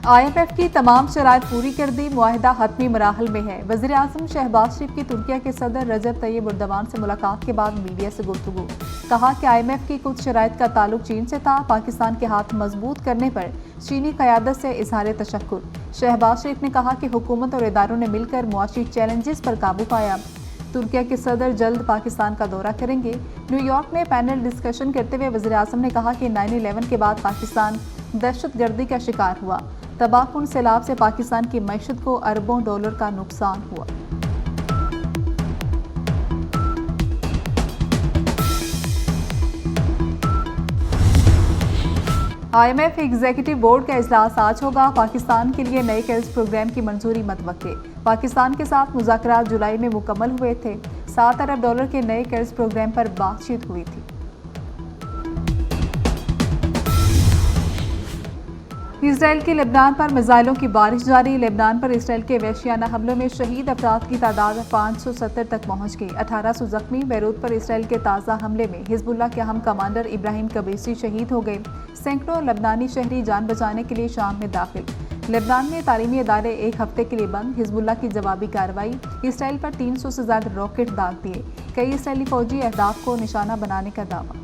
IMF की तमाम शराइत पूरी कर दी, मुआहिदा हतमी मराहल में है। वज़ीर आज़म शहबाज शरीफ की तुर्किया के सदर रजब तैयब एर्दोगान से मुलाकात के बाद मीडिया से गुफ्तगू। कहा कि IMF की कुछ शराइत का ताल्लुक चीन से था। पाकिस्तान के हाथ मजबूत करने पर चीनी क़यादत से इजहार तशक्कुर। शहबाज शरीफ ने कहा कि हुकूमत और इदारों ने मिलकर मुआशी चैलेंजेस पर काबू पाया। तुर्किया के सदर जल्द पाकिस्तान का दौरा करेंगे। न्यूयॉर्क में पैनल डिस्कशन करते हुए वज़ीर आज़म ने कहा कि 9/11 के बाद पाकिस्तान दहशतगर्दी का शिकार हुआ। तबाहकुन सैलाब से पाकिस्तान की मईशत को अरबों डॉलर का नुकसान हुआ। IMF एग्जीक्यूटिव बोर्ड का इजलास आज होगा। पाकिस्तान के लिए नए कर्ज प्रोग्राम की मंजूरी मतवक्के। पाकिस्तान के साथ मुज़ाकरात जुलाई में मुकम्मल हुए थे। 7 अरब डॉलर के नए कर्ज प्रोग्राम पर बातचीत हुई थी। इसराइल की लेबनान पर मिसाइलों की बारिश जारी। लेबनान पर इसराइल के वहशियाना हमलों में शहीद अफराद की तादाद 570 तक पहुंच गई। 1800 जख्मी। बैरूत पर इसराइल के ताज़ा हमले में हिजबुल्लाह के अहम कमांडर इब्राहिम कबीसी शहीद हो गए। सैकड़ों लेबनानी शहरी जान बचाने के लिए शाम में दाखिल। लेबनान में तालीमी इदारे एक हफ्ते के लिए बंद। हिजबुल्लाह की जवाबी कार्रवाई। इसराइल पर 300 से ज्यादा रॉकेट दाग दिए। कई इसराइली फौजी अहदाफ को निशाना बनाने का दावा।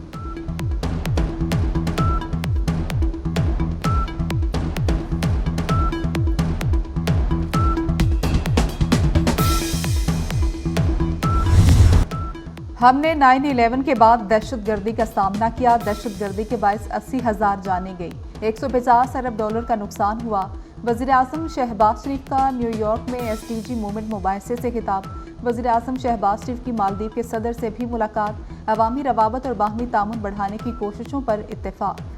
हमने 9/11 के बाद दहशतगर्दी का सामना किया। दहशतगर्दी के बायस 80,000 जानें गई। 150 अरब डॉलर का नुकसान हुआ। वज़ीर आज़म शहबाज शरीफ का न्यूयॉर्क में SDG मूवमेंट मुबाहिसे से खिताब। वज़ीर आज़म शहबाज शरीफ की मालदीव के सदर से भी मुलाकात। अवामी रवाबत और बाहमी तामुन बढ़ाने की कोशिशों पर इत्तेफाक।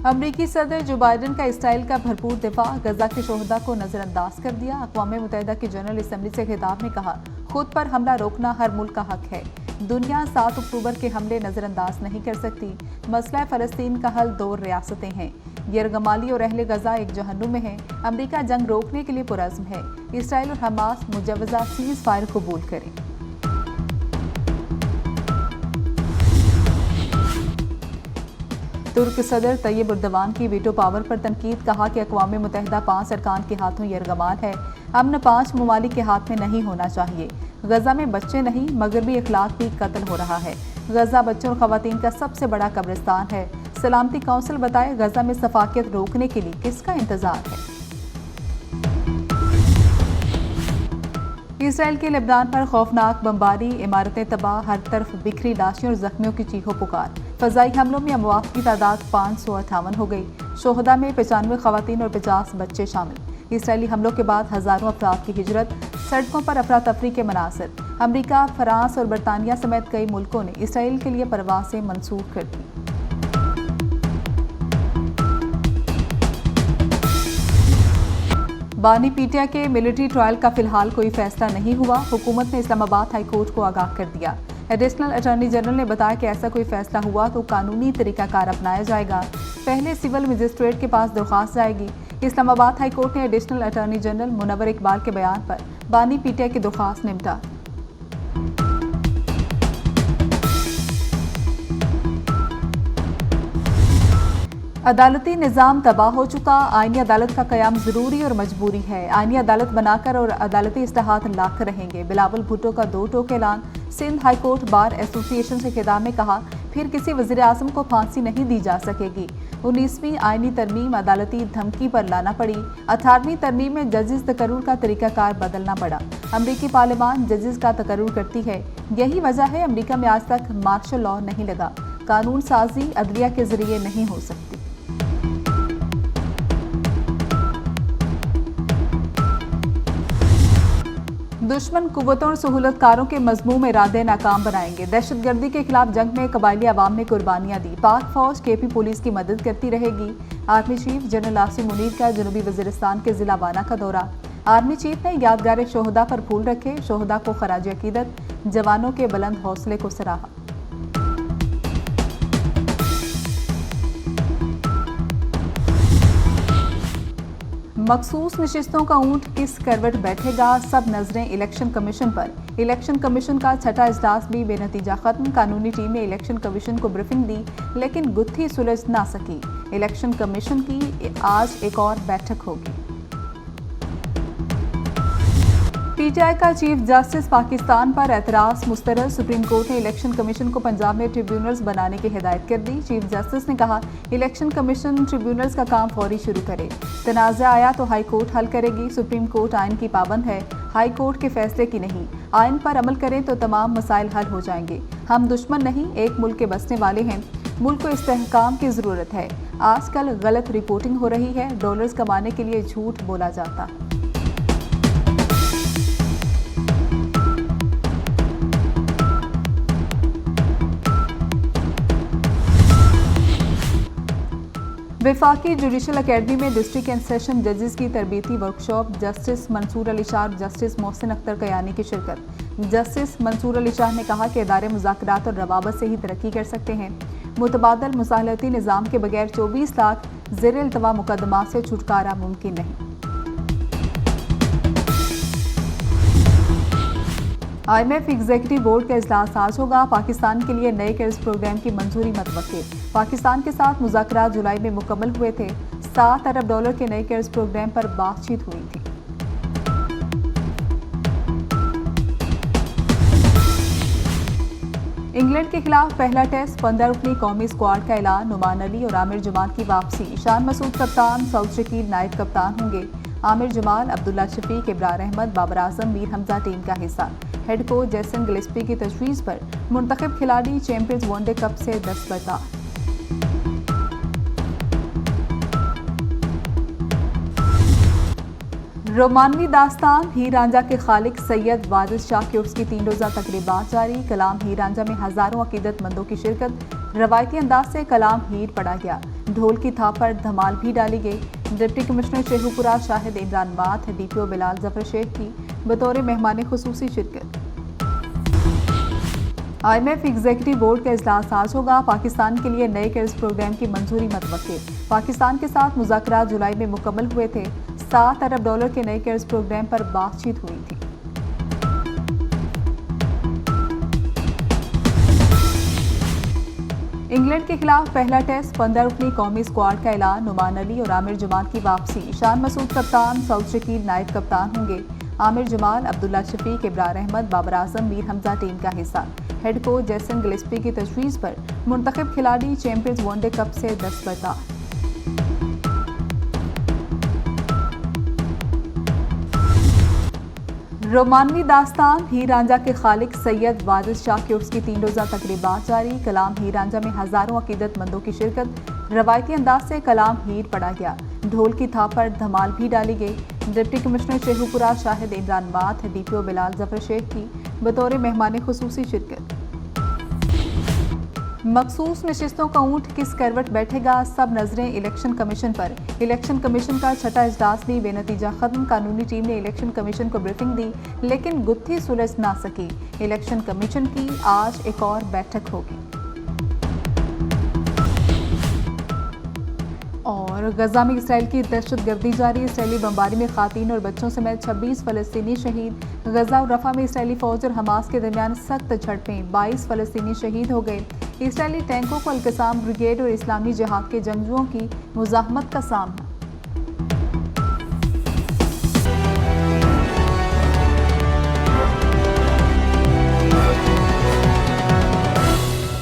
अमरीकी सदर जो बाइडन का इसराइल का भरपूर दिफा। गजा के शोहदा को नजरअंदाज कर दिया। अक़वाम मुत्तहिदा की जनरल असम्बली से खिताब में कहा, खुद पर हमला रोकना हर मुल्क का हक है। दुनिया 7 अक्टूबर के हमले नजरअंदाज नहीं कर सकती। मसला फ़लस्तीन का हल 2 रियासतें हैं। यरगमाली और अहले गजा एक जहन्नुम में है। अमरीका जंग रोकने के लिए पुरज़्म है। इसराइल और हमास मुजव्वज़ा सीज़ फायर कबूल करें। तुर्क सदर तैयब एर्दोगान की वीटो पावर पर तनकीद। कहा कि अक़वाम मुत्तहिदा 5 अरकान के हाथों यरगमाल है। अमन 5 ममालिक के हाथ में नहीं होना चाहिए। गजा में बच्चे नहीं मगर भी अखलाक भी कत्ल हो रहा है। गजा बच्चों और ख़वातीन का सबसे बड़ा कब्रिस्तान है। सलामती काउंसिल बताए, गजा में सफाकियत रोकने के लिए किसका इंतजार है। इसराइल के लेबनान पर खौफनाक बमबारी। इमारतें तबाह, हर तरफ बिखरी लाशें और जख्मियों की चीखों पुकार। फ़ज़ाई हमलों में अमवात की तादाद 558 हो गई। शोहदा में 95 ख़वातीन और 50 बच्चे शामिल। इसराइली हमलों के बाद हज़ारों अफराद की हिजरत। सड़कों पर अफरा तफरी के मनासिर। अमरीका, फ्रांस और बरतानिया समेत कई मुल्कों ने इसराइल के लिए परवाज़ें मंसूख कर दी। बानी पीटिया के मिलिट्री ट्रायल का फिलहाल कोई फैसला नहीं हुआ। हुकूमत ने इस्लामाबाद हाई कोर्ट को आगाह कर दिया। एडिशनल अटॉर्नी जनरल ने बताया कि ऐसा कोई फैसला हुआ तो कानूनी तरीकाकार अपनाया जाएगा। पहले सिविल मजिस्ट्रेट के पास दरख्वास्त जाएगी। इस्लामाबाद हाई कोर्ट ने additional attorney general Munawwar Iqbal के बयान पर बानी पीटिया की दरख्वास्त निपटा। अदालती निज़ाम तबाह हो चुका। आईनी अदालत का क़याम ज़रूरी और मजबूरी है। आईनी अदालत बनाकर और अदालती इस्लाहात लाकर रहेंगे। बिलावल भुट्टो का 2 टोक ऐलान। Sindh high court bar association से खिताब में कहा, फिर किसी वज़ीर आज़म को फांसी नहीं दी जा सकेगी। 19वीं आईनी तरमीम अदालती धमकी पर लाना पड़ी। 18वीं तरमीम में जजेस तकर्रुर का तरीकाकार बदलना पड़ा। अमरीकी पार्लियामान जजेस का तकर्रुर करती है। यही वजह है अमरीका में आज तक मार्शल लॉ नहीं लगा। कानून साजी अदलिया के जरिए नहीं हो सकती। दुश्मन कुव्वतों और सहूलतकारों के मजमूम इरादे नाकाम बनाएंगे। दहशतगर्दी के खिलाफ जंग में कबायली अवाम ने कुर्बानियां दी। पाक फौज केपी पुलिस की मदद करती रहेगी। Army chief general Asim Munir का जनूबी वजीरिस्तान के जिला वाना का दौरा। आर्मी चीफ ने यादगार शोहदा पर फूल रखे। शोहदा को खराज अकीदत। जवानों के बुलंद हौसले को सराहा। मखसूस नशिस्तों का ऊंट किस करवट बैठेगा, सब नजरें इलेक्शन कमीशन पर। इलेक्शन कमीशन का छठा इजलास भी बेनतीजा खत्म। कानूनी टीम ने इलेक्शन कमीशन को ब्रीफिंग दी लेकिन गुत्थी सुलझ ना सकी। इलेक्शन कमीशन की आज एक और बैठक होगी। पीटीआई का चीफ जस्टिस पाकिस्तान पर एतराज मुस्तरद। सुप्रीम कोर्ट ने इलेक्शन कमीशन को पंजाब में ट्रिब्यूनल्स बनाने की हिदायत कर दी। चीफ जस्टिस ने कहा, इलेक्शन कमीशन ट्रिब्यूनल्स का काम फौरी शुरू करे। तनाज़ा आया तो हाई कोर्ट हल करेगी। सुप्रीम कोर्ट आइन की पाबंद है, हाई कोर्ट के फैसले की नहीं। आइन पर अमल करें तो तमाम मसाइल हल हो जाएंगे। हम दुश्मन नहीं, एक मुल्क के बसने वाले हैं। मुल्क को इस्तेहकाम की ज़रूरत है। आजकल गलत रिपोर्टिंग हो रही है, डॉलर्स कमाने के लिए झूठ बोला जाता है। वफाकी जुडिशल अकेडमी में डिस्ट्रिक्ट एंड सेशन जजेस की तरबीती वर्कशॉप। जस्टिस मंसूर अली शाह और जस्टिस मोहसिन अख्तर कयानी की शिरकत। जस्टिस मंसूर अली शाह ने कहा कि इदारे मुज़ाकरात और रवाबत से ही तरक्की कर सकते हैं। मुतबादल मुसाहलती निज़ाम के बगैर 24 लाख ज़ेर-ए-इल्तवा मुकदमात से छुटकारा मुमकिन नहीं। IMF एग्जीक्यूटिव बोर्ड का इजलास आज होगा। पाकिस्तान के लिए नए कर्ज प्रोग्राम की मंजूरी मतवक्के। पाकिस्तान के साथ मुज़ाकरात जुलाई में मुकम्मल हुए थे। $7 अरब के नए कर्ज प्रोग्राम पर बातचीत हुई थी। इंग्लैंड के खिलाफ पहला टेस्ट 15 रुकनी कौमी स्क्वाड का ऐलान। नुमान अली और आमिर जमाल की वापसी। शान मसूद कप्तान, सऊद शकील नायब कप्तान होंगे। आमिर जमाल, अब्दुल्ला शफीक, इब्रार अहमद, बाबर आजम, मीर हमजा टीम का हिस्सा। हेड कोच जैसन गिलिस्पी की तजवीज़ पर मुंतखब खिलाड़ी चैंपियंस वनडे कप से दस्तबरदार। रोमानवी दास्तान हीर रांझा के खालिक सैयद वाजिद शाह की उर्स की 3 रोज़ा तकरीबात जारी। कलाम हीर रांझा में हज़ारों अकीदतमंदों की शिरकत। रवायती अंदाज से कलाम हीर पढ़ा गया। ढोल की थाप पर धमाल भी डाली गई। डिप्टी कमिश्नर शेखुपुरा शाहिद इमरान माथ, DPO बिलाल जफर शेख की बतौर मेहमान खुसूसी शिरकत। IMF एग्जीक्यूटिव बोर्ड का इजलास आज होगा। पाकिस्तान के लिए नए कर्ज प्रोग्राम की मंजूरी मतवक्के। पाकिस्तान के साथ मुज़ाकरात जुलाई में मुकम्मल हुए थे। $7 अरब के नए कर्ज प्रोग्राम पर बातचीत हुई थी। इंग्लैंड के खिलाफ पहला टेस्ट 15 रुकनी कौमी स्क्वाड का ऐलान। नुमान अली और आमिर जमाल की वापसी। शान मसूद कप्तान, सऊद शकील नायब कप्तान होंगे। आमिर जमाल, अब्दुल्ला शफीक, इब्रार अहमद, बाबर आजम, मीर हमजा टीम का हिस्सा। हेड कोच जैसन गिलिस्पी की तजवीज़ पर मुंतखब खिलाड़ी चैंपियंस वनडे कप से दस्तबरदार। रोमानवी दास्तान हीर रांझा के खालिक सैयद वाजिद शाह की उर्स की 3 रोज़ा तकरीबात जारी। कलाम हीर रांझा में हज़ारों अकीदतमंदों की शिरकत। रवायती अंदाज से कलाम हीर पढ़ा गया। ढोल की थाप पर धमाल भी डाली गई। डिप्टी कमिश्नर शेखुपुरा शाहिद इमरान माथ, DPO बिलाल जफर शेख की बतौर मेहमान खुसूसी शिरकत। मखसूस नशिस्तों का ऊँट किस करवट बैठेगा, सब नजरें इलेक्शन कमीशन पर। इलेक्शन कमीशन का छठा इजलास भी बेनतीजा खत्म। कानूनी टीम ने इलेक्शन कमीशन को ब्रीफिंग दी, लेकिन गुत्थी सुलझ ना सकी। इलेक्शन कमीशन की आज एक और बैठक होगी। और गजा में इसराइल की दहशतगर्दी जारी। इसराइली बमबारी में खातीन और बच्चों समेत 26 फ़लस्तीनी शहीद। गजा और रफा में इसराइली फौज और हमास के दरमियान सख्त झड़पें, 22 फ़लस्तीनी शहीद हो गए। इसराइली टैंकों को अल-कसाम ब्रिगेड और इस्लामी जिहाद के जंगजुओं की मुज़ाहमत का सामना।